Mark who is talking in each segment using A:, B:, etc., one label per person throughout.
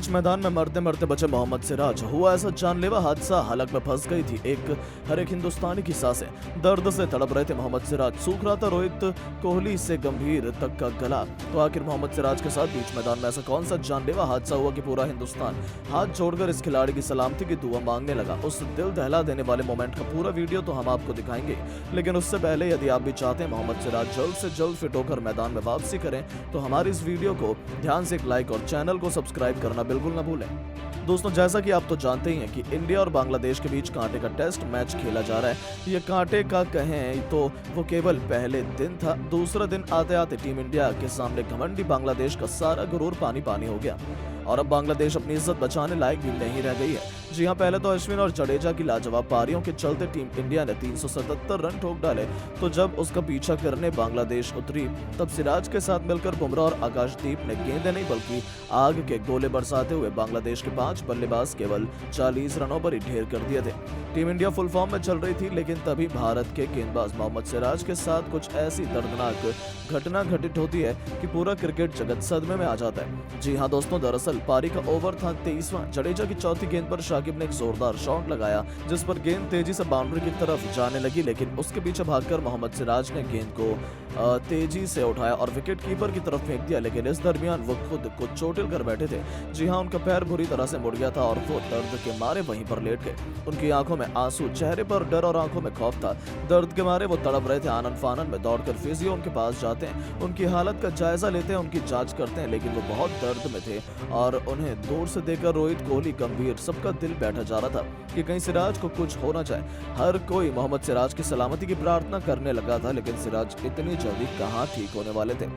A: मैदान में मरते मरते बचे मोहम्मद सिराज। हुआ ऐसा जानलेवा हादसा, हलक में फंस गई थी हर एक हिंदुस्तानी की सांसें। दर्द से तड़प रहे थे मोहम्मद सिराज। सूख रहा था रोहित कोहली से गंभीर तक का गला। तो आखिर मोहम्मद सिराज के साथ बीच मैदान में ऐसा कौन सा जानलेवा हादसा हुआ कि पूरा हिंदुस्तान हाथ जोड़कर इस खिलाड़ी की सलामती की दुआ मांगने लगा। उस दिल दहला देने वाले मोमेंट का पूरा वीडियो तो हम आपको दिखाएंगे, लेकिन उससे पहले यदि आप भी चाहते हैं मोहम्मद सिराज जल्द से जल्द फिट होकर मैदान में वापसी करें तो हमारी इस वीडियो को ध्यान से एक लाइक और चैनल को सब्सक्राइब करना बिल्कुल न भूलें। दोस्तों, जैसा कि आप तो जानते ही हैं कि इंडिया और बांग्लादेश के बीच कांटे का टेस्ट मैच खेला जा रहा है। ये कांटे का कहें तो वो केवल पहले दिन था। दूसरा दिन आते आते टीम इंडिया के सामने घमंडी बांग्लादेश का सारा गुरूर पानी पानी हो गया और अब बांग्लादेश अपनी इज्जत बचाने लायक भी नहीं रह गई है। जी हां, पहले तो अश्विन और जडेजा की लाजवाब पारियों के चलते टीम इंडिया ने 377 रन ठोक डाले। तो जब उसका पीछा करने बांग्लादेश उतरी तब सिराज के साथ मिलकर बुमराह और आकाशदीप ने गेंदें नहीं बल्कि आग के गोले बरसाते हुए बांग्लादेश के 5 बल्लेबाज केवल 40 रनों पर ही ढेर कर दिए थे। टीम इंडिया फुल फॉर्म में चल रही थी, लेकिन तभी भारत के गेंदबाज मोहम्मद सिराज के साथ कुछ ऐसी दर्दनाक घटना घटित होती है कि पूरा क्रिकेट जगत सदमे में आ जाता है। जी हाँ दोस्तों, दरअसल पारी का ओवर था 23वां। जडेजा की चौथी गेंद पर शाकिब ने एक जोरदार शॉट लगाया जिस पर गेंद तेजी से बाउंड्री की तरफ जाने लगी, लेकिन उसके पीछे भागकर मोहम्मद सिराज ने गेंद को तेजी से उठाया और विकेट कीपर की तरफ फेंक दिया। लेकिन इस दरमियान वो खुद को चोटिल कर बैठे थे। जी हाँ, उनका पैर बुरी तरह से मुड़ गया था और वो दर्द के मारे वहीं पर लेट गए। उनकी आंखों में आंसू, चेहरे पर डर और आंखों में खौफ था। दर्द के मारे वो तड़प रहे थे। आनन फानन में दौड़कर फिजियो उनके पास जाते हैं, उनकी हालत का जायजा लेते हैं, उनकी जांच करते हैं, लेकिन वो बहुत दर्द में थे और उन्हें दूर से देखकर रोहित कोहली गंभीर, सबका दिल बैठा जा रहा था कि कहीं सिराज को कुछ हो ना जाए। हर कोई मोहम्मद सिराज की सलामती की प्रार्थना करने लगा था, लेकिन सिराज इतनी जल्दी कहाँ ठीक होने वाले थे।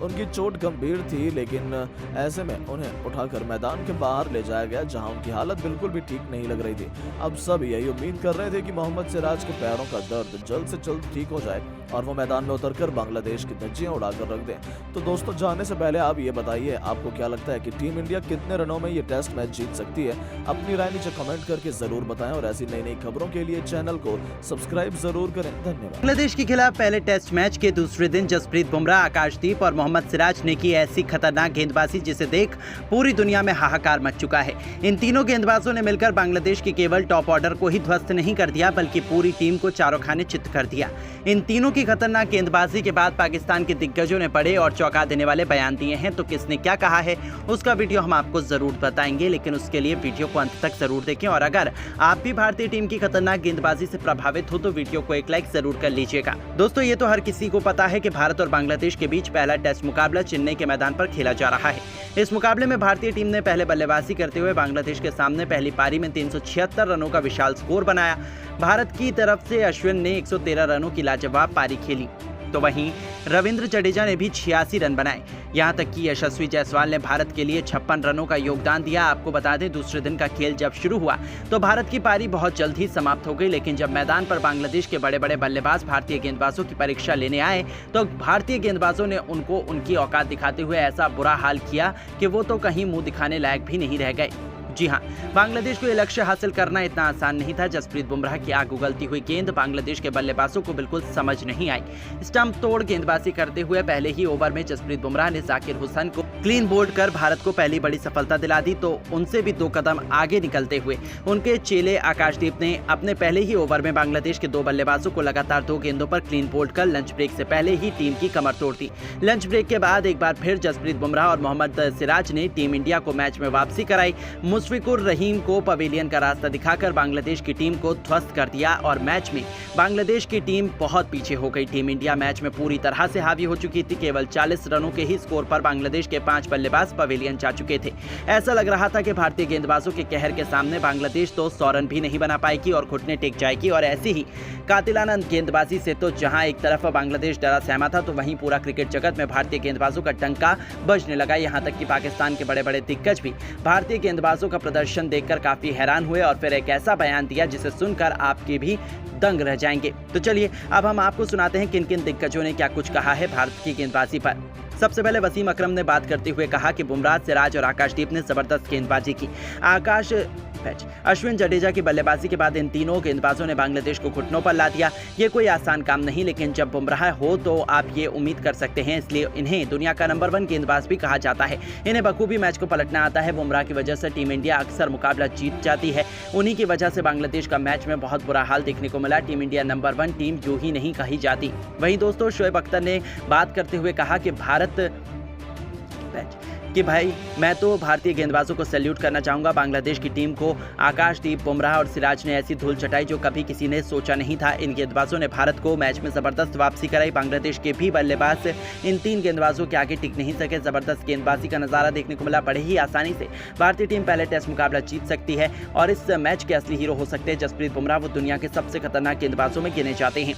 A: उनकी चोट गंभीर थी, लेकिन ऐसे में उन्हें उठाकर मैदान के बाहर ले जाया गया जहां उनकी हालत बिल्कुल भी ठीक नहीं लग रही थी। अब सब यही उम्मीद कर रहे थे कि मोहम्मद सिराज के पैरों का दर्द जल्द से जल्द ठीक हो जाए और वो मैदान में उतरकर बांग्लादेश की धज्जियां उड़ाकर रख दें। तो दोस्तों, जाने से पहले आप ये बताइए आपको क्या लगता है कि टीम इंडिया कितने रनों में ये टेस्ट मैच जीत सकती है? अपनी राय नीचे कमेंट करके जरूर बताएं और ऐसी नई नई खबरों के लिए चैनल को सब्सक्राइब जरूर करें। धन्यवाद।
B: बांग्लादेश के खिलाफ पहले टेस्ट मैच के दूसरे दिन जसप्रीत बुमराह, आकाशदीप और मोहम्मद सिराज ने की ऐसी खतरनाक गेंदबाजी जिसे देख पूरी दुनिया में हाहाकार मच चुका है। इन तीनों गेंदबाजों ने मिलकर बांग्लादेश के केवल टॉप ऑर्डर को ही ध्वस्त नहीं कर दिया बल्कि पूरी टीम को चारों खाने चित्त कर दिया। इन तीनों की खतरनाक गेंदबाजी के बाद पाकिस्तान के दिग्गजों ने बड़े और चौंका देने वाले बयान दिए हैं। तो किसने क्या कहा है उसका वीडियो हम आपको जरूर बताएंगे, लेकिन उसके लिए वीडियो को अंत तक जरूर देखें और अगर आप भी भारतीय टीम की खतरनाक गेंदबाजी से प्रभावित हो तो वीडियो को एक लाइक जरूर कर लीजिएगा। दोस्तों, ये तो हर किसी को पता है कि भारत और बांग्लादेश के बीच पहला टेस्ट मुकाबला चेन्नई के मैदान पर खेला जा रहा है। इस मुकाबले में भारतीय टीम ने पहले बल्लेबाजी करते हुए बांग्लादेश के सामने पहली पारी में 376 रनों का विशाल स्कोर बनाया। भारत की तरफ से अश्विन ने 113 रनों की लाजवाब पारी खेली, तो वहीं रविंद्र जडेजा ने भी 86 रन बनाए। यहां तक कि यशस्वी जायसवाल ने भारत के लिए 56 रनों का योगदान दिया। आपको बता दें, दूसरे दिन का खेल जब शुरू हुआ तो भारत की पारी बहुत जल्द ही समाप्त हो गई, लेकिन जब मैदान पर बांग्लादेश के बड़े बड़े बल्लेबाज भारतीय गेंदबाजों की परीक्षा लेने आए तो भारतीय गेंदबाजों ने उनको उनकी औकात दिखाते हुए ऐसा बुरा हाल किया कि वो तो कहीं मुंह दिखाने लायक भी नहीं रह गए। जी हां, बांग्लादेश को यह लक्ष्य हासिल करना इतना आसान नहीं था। जसप्रीत बुमराह की आग उगलती हुई गेंद बांग्लादेश के बल्लेबाजों को बिल्कुल समझ नहीं आई। स्टंप तोड़ गेंदबाजी करते हुए पहले ही ओवर में जसप्रीत बुमराह ने जाकिर हुसैन को क्लीन बोल्ड कर भारत को पहली बड़ी सफलता दिला दी। तो उनसे भी 2 कदम आगे निकलते हुए उनके चेले आकाशदीप ने अपने पहले ही ओवर में बांग्लादेश के 2 बल्लेबाजों को लगातार 2 गेंदों पर क्लीन बोल्ड कर लंच ब्रेक से पहले ही टीम की कमर तोड़ दी। लंच ब्रेक के बाद एक बार फिर जसप्रीत बुमराह और मोहम्मद सिराज ने टीम इंडिया को मैच में वापसी कराई। मुशफिकुर रहीम को पवेलियन का रास्ता दिखाकर बांग्लादेश की टीम को ध्वस्त कर दिया और मैच में बांग्लादेश की टीम बहुत पीछे हो गई। टीम इंडिया मैच में पूरी तरह से हावी हो चुकी थी। केवल 40 रनों के ही स्कोर पर बांग्लादेश के 5 बल्लेबाज पवेलियन जा चुके थे। ऐसा लग रहा था कि भारतीय गेंदबाजों के कहर के सामने बांग्लादेश तो 100 रन भी नहीं बना पाएगी और घुटने टेक जाएगी। और ऐसी ही कातिलाना गेंदबाजी से तो जहां एक तरफ बांग्लादेश डरा सहमा था तो वहीं पूरा क्रिकेट जगत में भारतीय गेंदबाजों का डंका बजने लगा। यहां तक कि पाकिस्तान के बड़े बड़े दिग्गज भी भारतीय गेंदबाजों का प्रदर्शन देखकर काफी हैरान हुए और फिर एक ऐसा बयान दिया जिसे सुनकर आपके भी दंग रह जाएंगे। तो चलिए अब हम आपको सुनाते हैं किन किन दिग्गजों ने क्या कुछ कहा है भारत की गेंदबाजी पर। सबसे पहले वसीम अकरम ने बात करते हुए कहा कि बुमराह, सिराज और आकाशदीप ने जबरदस्त गेंदबाजी की। आकाश मैच। अश्विन जडेजा की बल्लेबाजी के बाद इन तीनों गेंदबाजों ने बांग्लादेश को घुटनों पर ला दिया। ये कोई आसान काम नहीं, लेकिन जब बुमराह हो तो आप ये उम्मीद कर सकते हैं, इसलिए इन्हें दुनिया का नंबर 1 गेंदबाज भी कहा जाता है। इन्हें बखूबी मैच को पलटना आता है। बुमराह की वजह से टीम इंडिया अक्सर मुकाबला जीत जाती है। उन्हीं की वजह से बांग्लादेश का मैच में बहुत बुरा हाल देखने को मिला। टीम इंडिया नंबर 1 टीम यूं ही नहीं कही जाती। वहीं दोस्तों, शोएब अख्तर ने बात करते हुए कहा कि भाई मैं तो भारतीय गेंदबाजों को सैल्यूट करना चाहूँगा। बांग्लादेश की टीम को आकाशदीप, बुमराह और सिराज ने ऐसी धूल चटाई जो कभी किसी ने सोचा नहीं था। इन गेंदबाजों ने भारत को मैच में ज़बरदस्त वापसी कराई। बांग्लादेश के भी बल्लेबाज इन 3 गेंदबाजों के आगे टिक नहीं सके। ज़बरदस्त गेंदबाजी का नज़ारा देखने को मिला। बड़े ही आसानी से भारतीय टीम पहले टेस्ट मुकाबला जीत सकती है और इस मैच के असली हीरो हो सकते हैं जसप्रीत बुमराह। वो दुनिया के सबसे खतरनाक गेंदबाजों में गिने जाते हैं।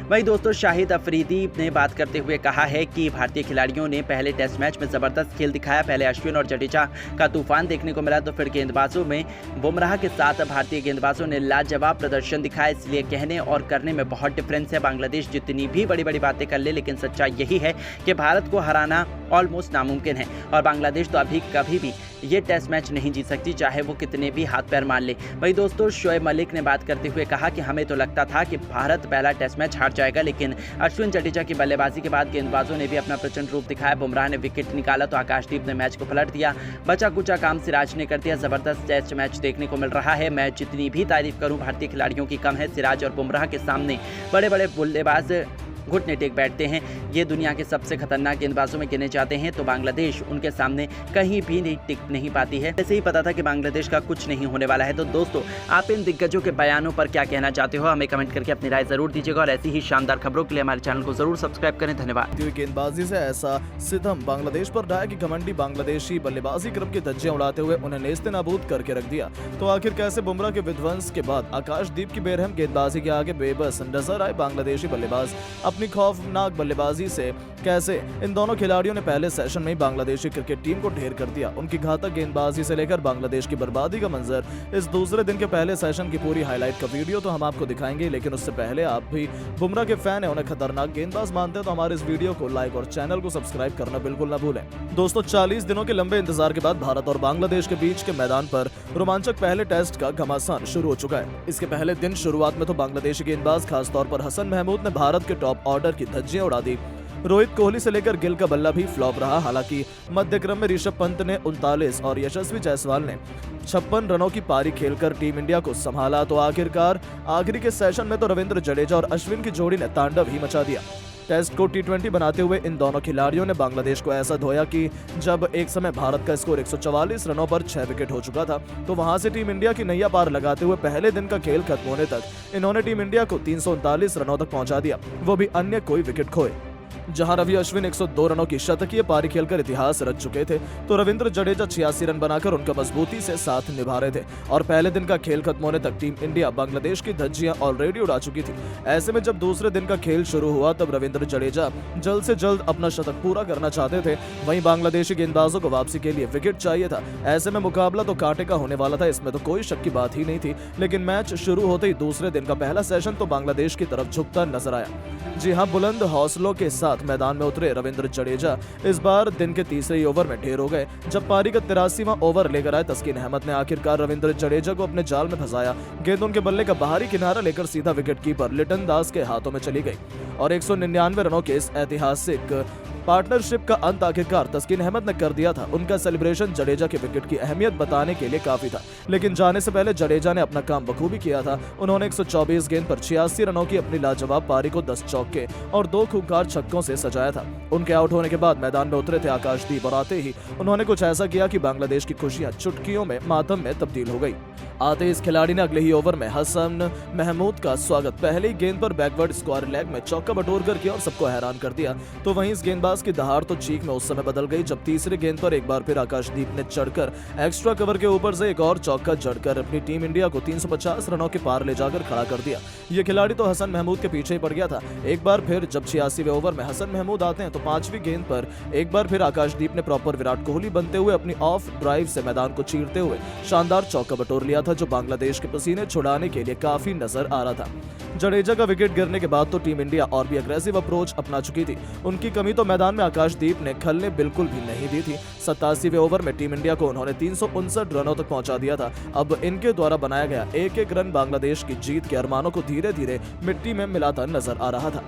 B: वहीं दोस्तों, शाहिद अफरीदी ने बात करते हुए कहा है कि भारतीय खिलाड़ियों ने पहले टेस्ट मैच में ज़बरदस्त खेल दिखाया। पहले अश्विन और जडेजा का तूफान देखने को मिला, तो फिर गेंदबाजों में बुमराह के साथ भारतीय गेंदबाजों ने लाजवाब प्रदर्शन दिखाया। इसलिए कहने और करने में बहुत डिफरेंस है। बांग्लादेश जितनी भी बड़ी बड़ी बातें कर ले, लेकिन सच्चाई यही है कि भारत को हराना ऑलमोस्ट नामुमकिन है और बांग्लादेश तो अभी कभी भी ये टेस्ट मैच नहीं जीत सकती, चाहे वो कितने भी हाथ पैर मार ले। वहीं दोस्तों, शोएब मलिक ने बात करते हुए कहा कि हमें तो लगता था कि भारत पहला टेस्ट मैच हार जाएगा, लेकिन अश्विन जडेजा की बल्लेबाजी के बाद गेंदबाजों ने भी अपना प्रचंड रूप दिखाया। बुमराह ने विकेट निकाला तो आकाशदीप ने मैच को पलट दिया। बचा कुचा काम सिराज ने कर दिया। जबरदस्त टेस्ट मैच देखने को मिल रहा है। मैं जितनी भी तारीफ करूं भारतीय खिलाड़ियों की कम है। सिराज और बुमराह के सामने बड़े बड़े बल्लेबाज घुटने टेक बैठते हैं। ये दुनिया के सबसे खतरनाक गेंदबाजों में गिने जाते हैं, तो बांग्लादेश उनके सामने कहीं भी नहीं टिक नहीं पाती है। ऐसे ही पता था कि बांग्लादेश का कुछ नहीं होने वाला है। तो दोस्तों, आप इन दिग्गजों के बयानों पर क्या कहना चाहते हो, हमें कमेंट करके अपनी राय जरूर दीजिएगा और ऐसी ही शानदार खबरों के लिए हमारे चैनल को जरूर सब्सक्राइब करें। धन्यवाद।
A: गेंदबाजी से ऐसा सितम बांग्लादेश पर ढाया कि घमंडी बांग्लादेशी बल्लेबाजी क्रम की धज्जियां उड़ाते हुए उन्हें नेस्तनाबूद करके रख दिया। तो आखिर कैसे बुमराह के विध्वंस के बाद आकाशदीप की बेरहम गेंदबाजी के आगे बेबस नजर आए बांग्लादेशी बल्लेबाज। अपनी खौफनाक बल्लेबाजी से कैसे इन दोनों खिलाड़ियों ने पहले सेशन में ही बांग्लादेशी क्रिकेट टीम को ढेर कर दिया। उनकी घातक गेंदबाजी से लेकर बांग्लादेश की बर्बादी का मंजर, इस दूसरे दिन के पहले सेशन की पूरी हाईलाइट का वीडियो तो हम आपको दिखाएंगे, लेकिन उससे पहले आप भी बुमराह के फैन है, उन्हें खतरनाक गेंदबाज मानते हैं, तो हमारे इस वीडियो को लाइक और चैनल को सब्सक्राइब करना बिल्कुल ना भूलें। दोस्तों, 40 दिनों के लंबे इंतजार के बाद भारत और बांग्लादेश के बीच के मैदान पर रोमांचक पहले टेस्ट का घमासान शुरू हो चुका है। इसके पहले दिन शुरुआत में तो बांग्लादेशी गेंदबाज खासतौर पर हसन महमूद ने भारत के टॉप ऑर्डर की धज्जियां उड़ा दी। रोहित कोहली से लेकर गिल का बल्ला भी फ्लॉप रहा। हालांकि मध्य क्रम में ऋषभ पंत ने 39 और यशस्वी जायसवाल ने 56 रनों की पारी खेलकर टीम इंडिया को संभाला। तो आखिरकार आखिरी के सेशन में तो रविंद्र जडेजा और अश्विन की जोड़ी ने तांडव ही मचा दिया। टेस्ट को T20 बनाते हुए इन दोनों खिलाड़ियों ने बांग्लादेश को ऐसा धोया कि जब एक समय भारत का स्कोर 144 रनों पर 6 विकेट हो चुका था, तो वहां से टीम इंडिया की नैया पार लगाते हुए पहले दिन का खेल खत्म होने तक इन्होंने टीम इंडिया को 339 रनों तक पहुंचा दिया, वो भी अन्य कोई विकेट खोए। जहां रवि अश्विन 102 रनों की शतकीय पारी खेलकर इतिहास रच चुके थे, तो रविंद्र जडेजा 86 रन बनाकर उनका मजबूती से साथ निभा रहे थे। और पहले दिन का खेल खत्म होने तक टीम इंडिया बांग्लादेश की धज्जियां ऑलरेडी उड़ा चुकी थी। ऐसे में जब दूसरे दिन का खेल शुरू हुआ, तब रविंद्र जडेजा जल्द से जल्द अपना शतक पूरा करना चाहते थे। वहीं बांग्लादेशी गेंदबाजों को वापसी के लिए विकेट चाहिए था। ऐसे में मुकाबला तो कांटे का होने वाला था, इसमें तो कोई शक की बात ही नहीं थी। लेकिन मैच शुरू होते ही दूसरे दिन का पहला सेशन तो बांग्लादेश की तरफ झुकता नजर आया। जी हां, बुलंद हौसलों के साथ मैदान में उतरे रविंद्र जडेजा इस बार दिन के तीसरे ही ओवर में ढेर हो गए। जब पारी का 83वां ओवर लेकर आए, तस्कीन अहमद ने आखिरकार रविंद्र जडेजा को अपने जाल में फंसाया। गेंद उनके बल्ले का बाहरी किनारा लेकर सीधा विकेटकीपर लिटन दास के हाथों में चली गई और 199 रनों के इस ऐतिहासिक पार्टनरशिप का अंत आखिरकार तस्कीन अहमद ने कर दिया था। उनका सेलिब्रेशन जडेजा के विकेट की अहमियत बताने के लिए काफी था, लेकिन जाने से पहले जडेजा ने अपना काम बखूबी किया था। उन्होंने 124 गेंद पर 86 रनों की अपनी लाजवाब पारी को 10 चौके और 2 खूंखार छक्कों से सजाया था। उनके आउट होने के बाद मैदान में उतरे थे आकाशदीप और आते ही उन्होंने कुछ ऐसा किया कि बांग्लादेश की खुशियां चुटकियों में मातम में तब्दील हो गई। आते इस खिलाड़ी ने अगले ही ओवर में हसन महमूद का स्वागत पहले ही गेंद पर बैकवर्ड स्क्वायर लेग में चौका बटोर कर किया और सबको हैरान कर दिया। तो वहीं इस गेंदबाज की दहाड़ तो चीख में उस समय बदल गई जब तीसरे गेंद पर एक बार फिर आकाशदीप ने चढ़कर एक्स्ट्रा कवर के ऊपर से एक और चौका जड़कर अपनी टीम इंडिया को 350 रनों के पार ले जाकर खड़ा कर दिया। ये खिलाड़ी तो हसन महमूद के पीछे ही पड़ गया था। एक बार फिर जब 86वें ओवर में हसन महमूद आते हैं, तो 5वीं गेंद पर एक बार फिर आकाशदीप ने प्रॉपर विराट कोहली बनते हुए अपनी ऑफ ड्राइव से मैदान को चीरते हुए शानदार चौका बटोर लिया था, जो बांग्लादेश के पसीने छुड़ाने के लिए काफी नजर आ रहा था। जडेजा का विकेट गिरने के बाद तो टीम इंडिया और भी अग्रेसिव अप्रोच अपना चुकी थी। उनकी कमी तो मैदान में आकाशदीप ने खलने बिल्कुल भी नहीं दी थी। 87वें ओवर में टीम इंडिया को उन्होंने 359 रनों तक पहुंचा दिया था। अब इनके द्वारा बनाया गया एक रन बांग्लादेश की जीत के अरमानों को धीरे धीरे मिट्टी में मिलाता नजर आ रहा था।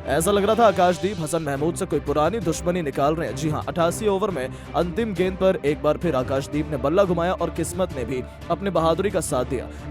A: ऐसा लग रहा था आकाशदीप हसन महमूद से कोई पुरानी दुश्मनी निकाल रहे हैं। जी हां, 88 ओवर में अंतिम गेंद पर एक बार फिर आकाशदीप ने बल्ला घुमाया और किस्मत ने भी अपनी बहादुरी का साथ दिया।